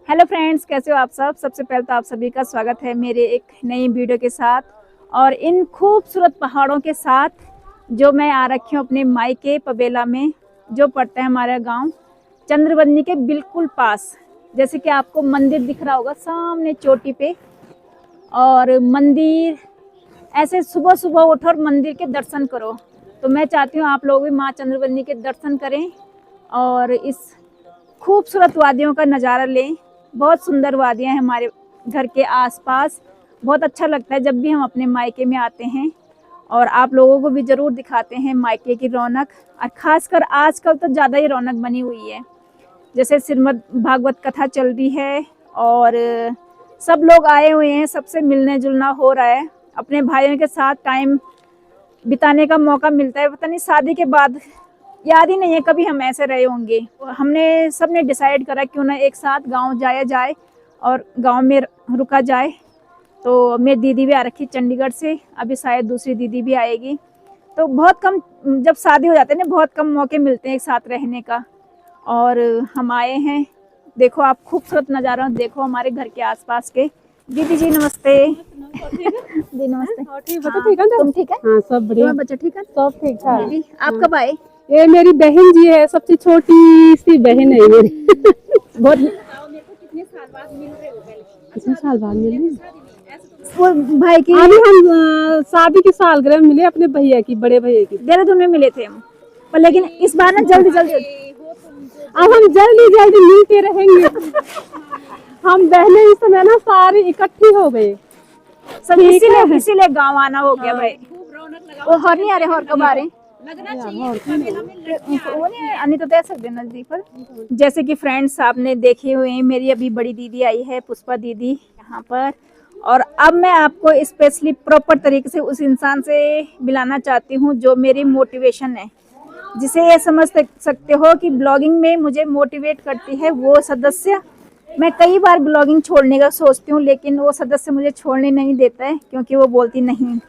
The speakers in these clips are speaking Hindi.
हेलो फ्रेंड्स, कैसे हो आप सब। सबसे पहले तो आप सभी का स्वागत है मेरे एक नई वीडियो के साथ और इन खूबसूरत पहाड़ों के साथ जो मैं आ रखी हूँ अपने मायके पबेला में, जो पड़ता है हमारा गांव चंद्रवनी के बिल्कुल पास। जैसे कि आपको मंदिर दिख रहा होगा सामने चोटी पे, और मंदिर ऐसे सुबह सुबह उठो और मंदिर के दर्शन करो। तो मैं चाहती हूँ आप लोग भी माँ चंद्रवनी के दर्शन करें और इस खूबसूरत वादियों का नज़ारा लें। बहुत सुंदर वादियाँ हैं हमारे घर के आसपास। बहुत अच्छा लगता है जब भी हम अपने मायके में आते हैं, और आप लोगों को भी ज़रूर दिखाते हैं मायके की रौनक। और ख़ासकर आजकल तो ज़्यादा ही रौनक बनी हुई है, जैसे श्रीमद् भागवत कथा चल रही है और सब लोग आए हुए हैं, सबसे मिलने जुलना हो रहा है। अपने भाइयों के साथ टाइम बिताने का मौका मिलता है। पता नहीं शादी के बाद याद ही नहीं है कभी हम ऐसे रहे होंगे। हमने सबने डिसाइड करा क्यों ना एक साथ गांव जाया जाए और गांव में रुका जाए। तो मेरी दीदी भी आ रखी चंडीगढ़ से, अभी शायद दूसरी दीदी भी आएगी। तो बहुत कम, जब शादी हो जाते हैं ना, बहुत कम मौके मिलते हैं एक साथ रहने का। और हम आए हैं, देखो आप खूबसूरत नज़ारा देखो हमारे घर के आसपास के। दीदी जी नमस्ते। दी नमस्ते। तुम ठीक है? हाँ, सब बढ़िया। बच्चा ठीक है? सब ठीक ठाक। दीदी आप कब आए? ये मेरी बहन जी है, सबसे छोटी सी बहन है मेरी। बहुत कितने साल बाद मिल रहे हैं? वो भाई की अभी हम शादी की सालगिरह मिले अपने भैया की, बड़े भैया की। देहरादून में मिले थे हम, पर लेकिन इस बार ना जल्दी जल्दी अब हम जल्दी जल्दी मिलते रहेंगे। हम बहनें इस समय ना सारी इकट्ठी हो गए सब, इसीलिए गांव आना हो गया भाई। वो हर नहीं आ रहे, और कब आ रहे? तो दे सकते नजदीक पर। जैसे कि फ्रेंड्स आपने देखे हुए हैं, मेरी अभी बड़ी दीदी आई है, पुष्पा दीदी यहाँ पर। और अब मैं आपको स्पेशली प्रॉपर तरीके से उस इंसान से मिलाना चाहती हूँ जो मेरी मोटिवेशन है, जिसे ये समझ सकते हो कि ब्लॉगिंग में मुझे मोटिवेट करती है वो सदस्य। मैं कई बार ब्लॉगिंग छोड़ने का सोचती हूँ, लेकिन वो सदस्य मुझे छोड़ने नहीं देता है, क्योंकि वो बोलती नहीं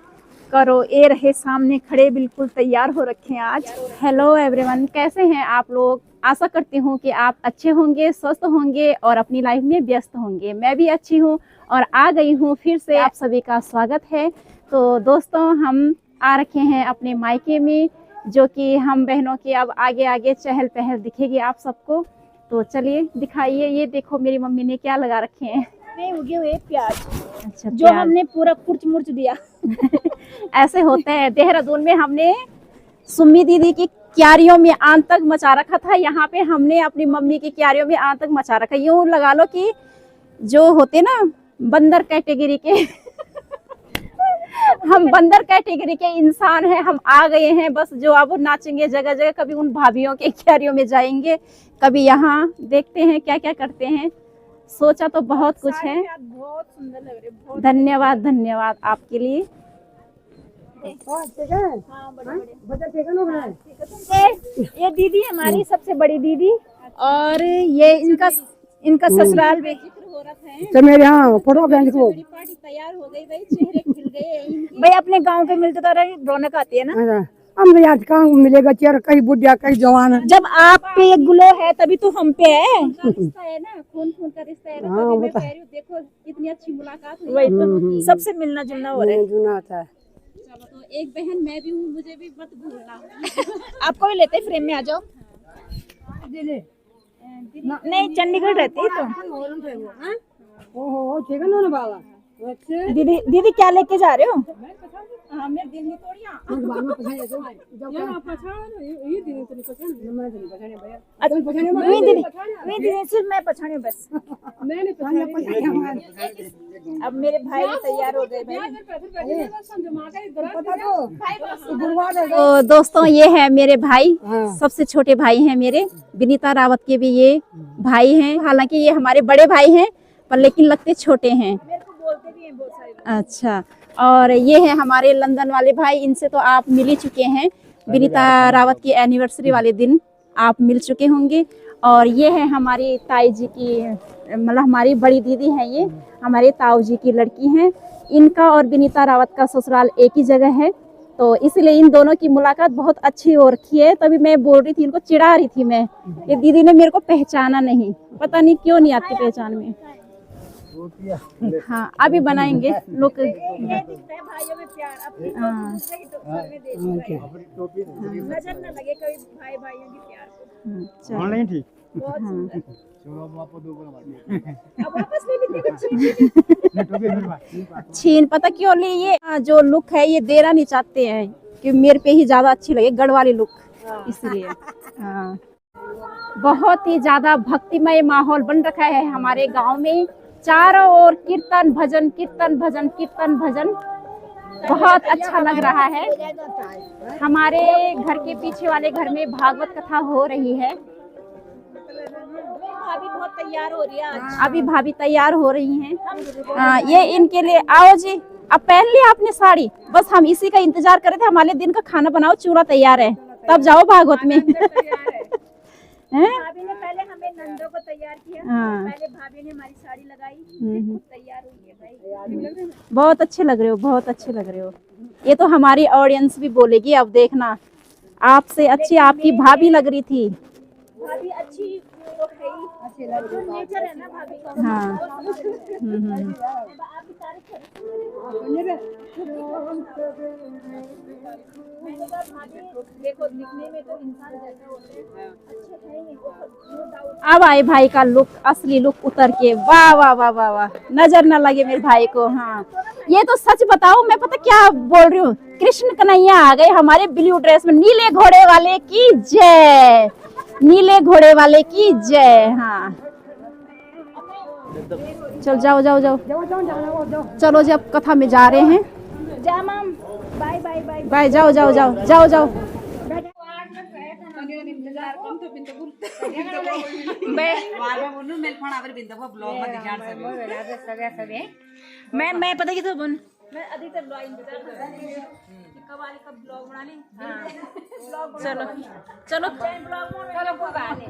करो। ये रहे सामने खड़े, बिल्कुल तैयार हो रखे हैं आज। हेलो एवरीवन, कैसे हैं आप लोग? आशा करती हूँ कि आप अच्छे होंगे, स्वस्थ होंगे और अपनी लाइफ में व्यस्त होंगे। मैं भी अच्छी हूँ और आ गई हूँ फिर से। आप सभी का स्वागत है। तो दोस्तों, हम आ रखे हैं अपने मायके में, जो कि हम बहनों की अब आगे आगे चहल पहल दिखेगी आप सबको। तो चलिए दिखाइए। ये देखो मेरी मम्मी ने क्या लगा रखे हैं। उगे हुए प्याज। अच्छा, जो हमने पूरा कुर्च मुर्च दिया। ऐसे होते हैं। देहरादून में हमने सुम्मी दीदी की क्यारियों में आंत तक मचा रखा था, यहाँ पे हमने अपनी मम्मी की क्यारियों में आंत तक मचा रखा। यूं लगा लो कि जो होते ना बंदर कैटेगरी के हम बंदर कैटेगरी के इंसान हैं। हम आ गए हैं, बस जो अब नाचेंगे जगह जगह। कभी उन भाभियों के क्यारियों में जाएंगे, कभी यहाँ देखते हैं क्या क्या करते हैं। सोचा तो बहुत कुछ है। बहुत सुंदर लग रहे। धन्यवाद धन्यवाद आपके लिए। ये दीदी हमारी सबसे बड़ी दीदी, और ये इनका ससुराल भी। तो मेरे यहाँ फोटो पार्टी तैयार हो गई भाई, चेहरे खिल गए भाई। अपने गांव के मिलते तो रौनक आती है ना। हम आज कहाँ मिलेगा चेहरा, कहीं बुढ़िया कहीं जवान है। जब आप पे ये ग्लो है तभी तो हम पे है। रिश्ता है ना, खून खून का रिश्ता है ना। हाँ, मैं कह रही हूँ, देखो कितनी अच्छी मुलाकात हुई। वही तो, सबसे मिलना जुलना हो रहा है। तो एक बहन मैं भी हूँ, मुझे भी मत भूलना। आपको भी लेते फ्रेम में, आ जाओ। नहीं, चंडीगढ़ रहती है तो। ओहो, ठीक है ना बाबा। दीदी क्या लेके जा रहे हो? मैं पछाने बस। अब मेरे भाई तैयार हो गए भाई। तो दोस्तों, ये है मेरे भाई, सबसे छोटे भाई हैं मेरे। विनीता रावत के भी ये भाई हैं। हालांकि ये हमारे बड़े भाई हैं, पर लेकिन लगते छोटे हैं। बोलते भी हैं बहुत सारे। अच्छा, और ये है हमारे लंदन वाले भाई। इनसे तो आप मिल ही चुके हैं। विनीता रावत की एनिवर्सरी वाले दिन आप मिल चुके होंगे। और ये है हमारी ताई जी की, मतलब हमारी बड़ी दीदी हैं। ये हमारे ताऊ जी की लड़की हैं। इनका और विनीता रावत का ससुराल एक ही जगह है। तो इसलिए इन दोनों की मुलाकात बहुत अच्छी हो रखी है। तभी मैं बोल रही थी, इनको चिढ़ा रही थी मैं, ये दीदी ने मेरे को पहचाना नहीं, पता नहीं क्यों नहीं आती पहचान में। हाँ अभी बनाएंगे लोग। भाइयों में प्यार अपनी नजर न लगे कभी भाई भाइयों की प्यार को। ऑनलाइन ठीक बहुत सुंदर। अब अब वापस ले लीजिएगा। छीन पता क्यों ली, ये जो लुक है ये देना नहीं चाहते हैं कि मेरे पे ही ज्यादा अच्छी लगे गढ़ वाली लुक, इसलिए। हाँ बहुत ही ज्यादा भक्तिमय माहौल बन रखा है हमारे गांव में, चारों ओर कीर्तन भजन कीर्तन भजन कीर्तन भजन, बहुत अच्छा लग रहा है। हमारे घर के पीछे वाले घर में भागवत कथा हो रही है। भाभी बहुत तैयार हो रही है आज। अभी भाभी तैयार हो रही हैं। ये इनके लिए, आओ जी अब पहन लिया आपने साड़ी, बस हम इसी का इंतजार कर रहे थे। हमारे दिन का खाना बनाओ, चूल्हा तैयार है, तब जाओ भागवत में। भाभी ने पहले हमें नंदों को तैयार किया। हाँ। पहले भाभी ने हमारी साड़ी लगाई, फिर खुद तैयार हुई है भाई। बहुत अच्छे लग रहे हो, बहुत अच्छे लग रहे हो। ये तो हमारी ऑडियंस भी बोलेगी, अब देखना आपसे अच्छी आपकी भाभी लग रही थी। भाभी अच्छी तो है ही, अच्छी लग रही है, नेचर है ना भाभी का। हाँ। आपकी तारीफ मैंने कहा भाभी देखो दिखने में तो इंसान जैसे होते हैं, अच्छे हैं ही, नो डाउट। अब आए भाई का लुक, असली लुक उतर के, वाह वाह वाह वाह वाह, नजर ना लगे मेरे भाई को। हाँ ये तो सच बताओ, मैं पता क्या बोल रही हूँ, कृष्ण कन्हैया आ गए हमारे ब्लू ड्रेस में। नीले घोड़े वाले की जय, नीले घोड़े वाले की जय। हाँ चल जाओ जाओ जाओ, चलो जी अब कथा में जा रहे हैं। जा माम, बाय बाय बाय बाय, जाओ जाओ जाओ जाओ जाओ। मैं पता कि तो बन मैं अधिकतर ब्लॉग इंतजार कर रही हूं कि कब वाली कब ब्लॉग बना ली। चलो चलो चलो कोई बात नहीं।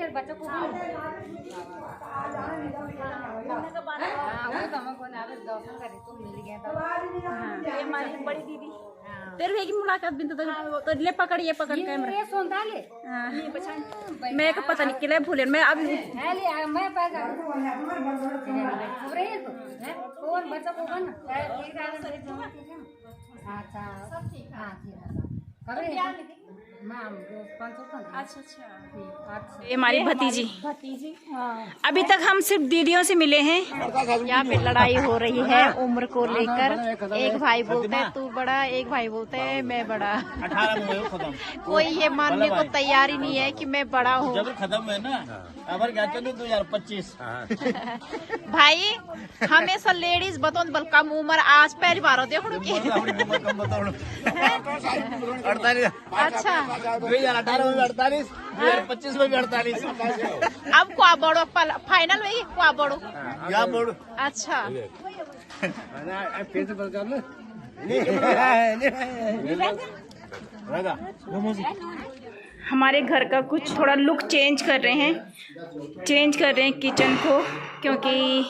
बच्चों को ये हमारी बड़ी दीदी तेरे भाई की मुलाकात भी तो ले पकड़, ये पकड़ कैमरा। हाँ। मैं का पता नहीं किले भूले मैं अब ये हमारी भतीजी अभी तक हम सिर्फ दीदियों से मिले हैं। यहाँ पे लड़ाई हो रही है उम्र को लेकर। एक भाई बोलता है तू बड़ा, एक भाई बोलता है मैं बड़ा। 18 खत्म, कोई ये मानने को तैयार ही नहीं है कि मैं बड़ा हूँ। जब खत्म है ना अबर क्या चलो 2025। भाई हमेशा लेडीज बतौन बल कम उम्र, आज पहली बार हो देखो की। 48। अच्छा 2018 में 48, 2025 में भी 48। अब क्या बड़ो फाइनल में क्या बड़ो? क्या बोल? अच्छा हमारे घर का कुछ थोड़ा लुक चेंज कर रहे हैं किचन को, क्योंकि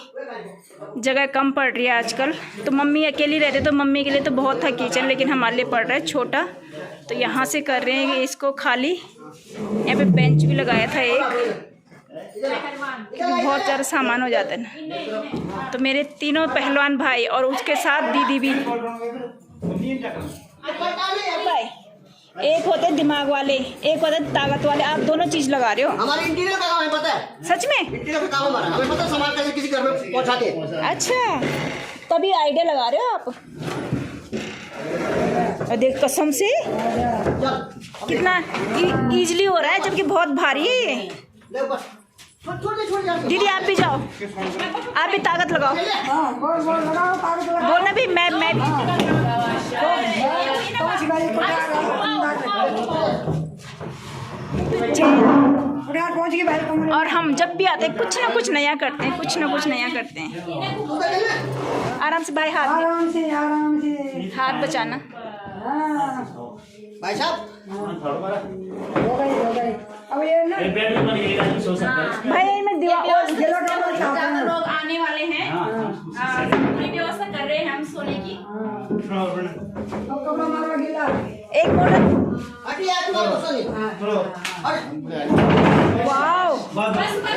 जगह कम पड़ रही है आजकल। तो मम्मी अकेली रहते तो मम्मी के लिए तो बहुत था किचन, लेकिन हमारे लिए पड़ रहा है छोटा, तो यहाँ से कर रहे हैं इसको खाली। यहाँ पे बेंच भी लगाया था एक, बहुत ज़्यादा सामान हो जाता है ना। तो मेरे तीनों पहलवान भाई और उसके साथ दीदी भी, एक होते दिमाग वाले, एक होते ताकत वाले। आप दोनों चीज लगा रहे हो। हमारे इंटीरियर का काम है, पता है? सच में इंटीरियर का काम हमारा, हमें पता है सामान कैसे किसी घर में पहुंचाते हैं। अच्छा तभी आइडिया लगा रहे हो आप। देख कसम से कितना इजीली हो रहा है, जबकि बहुत भारी है ये। ले बस छोड़ दीदी आप भी जाओ, आप भी ताकत लगाओ। बोलना भी मैं भी। और हम जब भी आते हैं कुछ ना कुछ नया करते हैं, कुछ ना कुछ नया करते हैं। आराम से भाई, आराम से हाथ बचाना। भाई साहब हो गई अब ये ना भाई मैं दीवार, लोग आने वाले हैं हटिए यार, तुम्हारा गुस्सा नहीं। वाओ,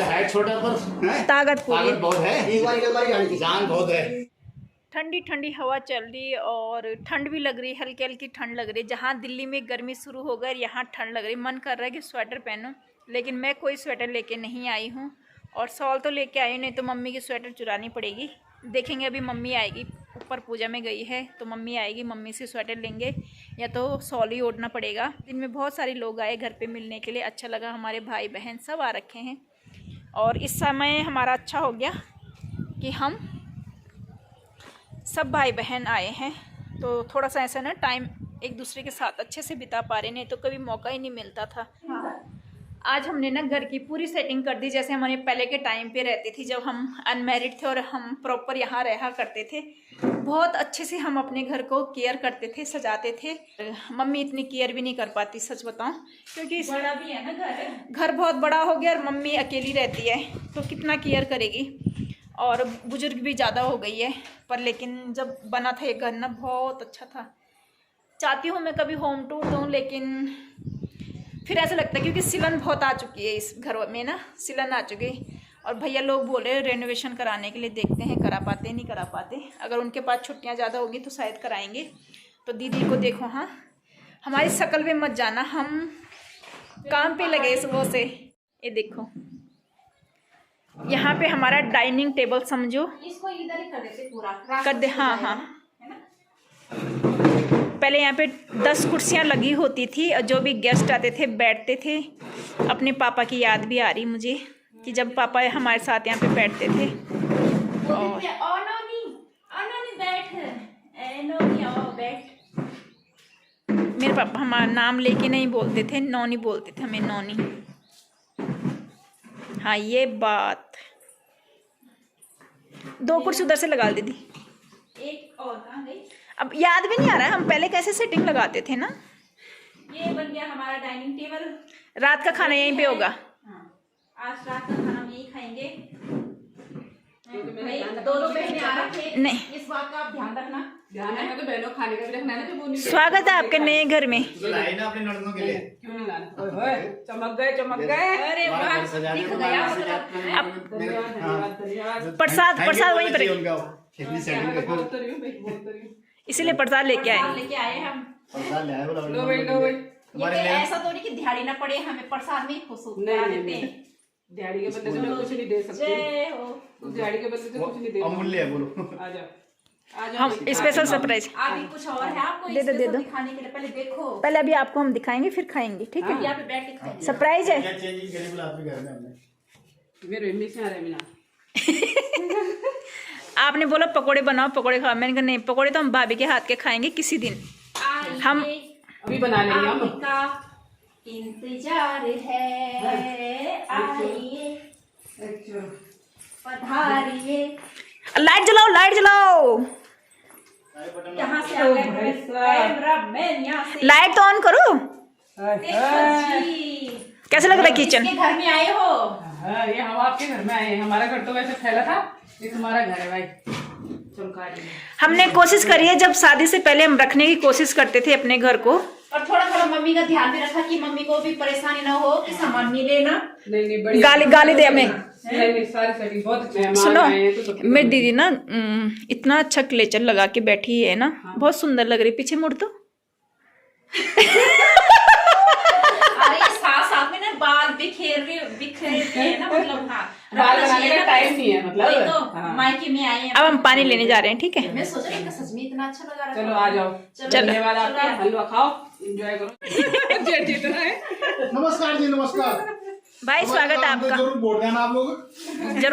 है छोटा पर ताकत पूरी। ताकत बहुत है, एक बार जाने की। जान बहुत है। ठंडी ठंडी हवा चल रही है और ठंड भी लग रही है, हल्की हल्की ठंड लग रही है। जहाँ दिल्ली में गर्मी शुरू हो गई, यहाँ ठंड लग रही है। मन कर रहा है कि स्वेटर पहनूं, लेकिन मैं कोई स्वेटर लेके नहीं आई हूँ। और शॉल तो लेके आई हूँ, नहीं तो मम्मी की स्वेटर चुरानी पड़ेगी। देखेंगे, अभी मम्मी आएगी, ऊपर पूजा में गई है तो मम्मी आएगी, मम्मी से स्वेटर लेंगे या तो शॉल ही ओढ़ना पड़ेगा। दिन में बहुत सारे लोग आए घर पे मिलने के लिए, अच्छा लगा। हमारे भाई बहन सब आ रखे हैं और इस समय हमारा अच्छा हो गया कि हम सब भाई बहन आए हैं, तो थोड़ा सा ऐसा ना टाइम एक दूसरे के साथ अच्छे से बिता पा रहे, नहीं तो कभी मौका ही नहीं मिलता था। आज हमने ना घर की पूरी सेटिंग कर दी, जैसे हमारे पहले के टाइम पे रहती थी, जब हम अनमैरिड थे और हम प्रॉपर यहाँ रहा करते थे। बहुत अच्छे से हम अपने घर को केयर करते थे, सजाते थे। मम्मी इतनी केयर भी नहीं कर पाती, सच बताऊं, क्योंकि बड़ा भी है ना घर बहुत बड़ा हो गया और मम्मी अकेली रहती है तो कितना केयर करेगी। और बुजुर्ग भी ज़्यादा हो गई है, पर लेकिन जब बना था ये घर ना बहुत अच्छा था। चाहती हूँ मैं कभी होम टूर दूँ, लेकिन फिर ऐसा लगता है क्योंकि सिलन बहुत आ चुकी है इस घर में ना, सिलन आ चुकी है। और भैया लोग बोले रेनोवेशन कराने के लिए, देखते हैं करा पाते नहीं करा पाते। अगर उनके पास छुट्टियाँ ज़्यादा होगी तो शायद कराएंगे। तो दीदी को देखो, हाँ हमारी शक्ल में मत जाना, हम काम पे लगे सुबह से। ये देखो यहाँ पे हमारा डाइनिंग टेबल समझो, इसको इधर ही कर देते पूरा, कर दे। हाँ हाँ, पहले यहाँ पे 10 कुर्सियाँ लगी होती थी और जो भी गेस्ट आते थे बैठते थे। अपने पापा की याद भी आ रही मुझे कि जब पापा हमारे साथ यहाँ पे बैठते थे। और मेरे पापा हमारा नाम लेके नहीं बोलते थे, नौनी बोलते थे हमें, नौनी। हाँ ये बात, 2 कुर्सी उधर से लगा दीदी। एक और कहाँ गई? अब याद भी नहीं आ रहा है हम पहले कैसे सेटिंग लगाते थे ना। ये बन गया हमारा डाइनिंग टेबल। रात का खाना यहीं पे होगा। हाँ, आज रात का खाना हम यही खाएंगे। भाई दोनों बहनें आ रखे हैं, नहीं, इस बात का आप ध्यान रखना। ध्यान है तो बहनों खाने का भी रखना है ना। स्वागत है आपके नए घर में। लाई ना अपने नड़नों के लिए। क्यों नहीं लाना? ओए चमक गए चमक गए। अरे वाह, दिख गया मतलब। धन्यवाद। प्रसाद वहीं पर है। उनका कितनी सेटिंग बोल तो रही हूँ भाई, बोल तो रही हूँ। इसीलिए प्रसाद लेके आए। लेके आए हम। प्रसाद ले आए बोला। लो भाई लो भाई। ये तो ऐसा थोड़ी कि दिहाड़ी ना पड़े, हमें प्रसाद में ही खुश हो नहीं, देते हैं। दिहाड़ी के बदले से मैं कुछ नहीं दे सकती। जय हो। उस दिहाड़ी के बदले से कुछ नहीं दे सकती। अमूल्य है, बोलो। आ जाओ आ जाओ। हम स्पेशल सरप्राइज आगे कुछ और है आपको दे दो, दे स्पेशल दो। दिखाने के लिए, पहले देखो। पहले अभी आपको हम दिखाएंगे फिर खाएंगे, ठीक है। यहाँ पे बैठ के खाएंगे। सरप्राइज है। क्या चेंजिंग करी बोला आपके घर में हमने। मेरे मम्मी से आ रहा है मीना। आपने बोला पकोड़े बनाओ, पकोड़े खाओ। मैंने कहा नहीं, पकोड़े तो हम भाभी के हाथ के खाएंगे किसी दिन। हम अभी बना लेंगे हम। आपका इंतजार है, आइए पधारिए। लाइट जलाओ, लाइट जलाओ, यहाँ से आ गए कैमरामैन, यहाँ से लाइट तो ऑन करो। देखो जी, कैसे लग रहा है किचन? किसके घर में आए हो? हाँ, ये हम आपके घर में आए हैं। हमारा घर तो वैसे फैला था, ये तुम्हारा घर है भाई। चमका रही है। हमने कोशिश करी है, जब शादी से पहले हम रखने की कोशिश करते थे अपने घर को, और थोड़ा थोड़ा मम्मी का ध्यान भी रखा कि मम्मी को भी परेशानी ना हो कि सामान मिले ना। नहीं बढ़िया। गाली दे हमें। नहीं सारी सेटिंग बहुत अच्छी है। सुनो, मेहमान आए हैं तो मेरी दीदी ना इतना अच्छा क्लेचर लगा के बैठी है ना, बहुत सुंदर लग रही। पीछे मुड़ तो। अरे साथ साथ में ना बाल बिखेर है ना, मतलब हाँ, बाल बनाने का टाइम नहीं है, मतलब वही तो हाँ। मायके में आए हैं। अब हम पानी लेने जा रहे हैं, ठीक है। मैं सोच रही हूँ सच में इतना अच्छा लगा रहा चलो आ जाओ। चलो। धन्यवाद आपका। हलवा खाओ, एंजॉय करो। जेठ जीतना है। नमस्कार जी, नमस्कार भाई स्वागत है आपका। जरूर बोल देना आप लोग। जरूर।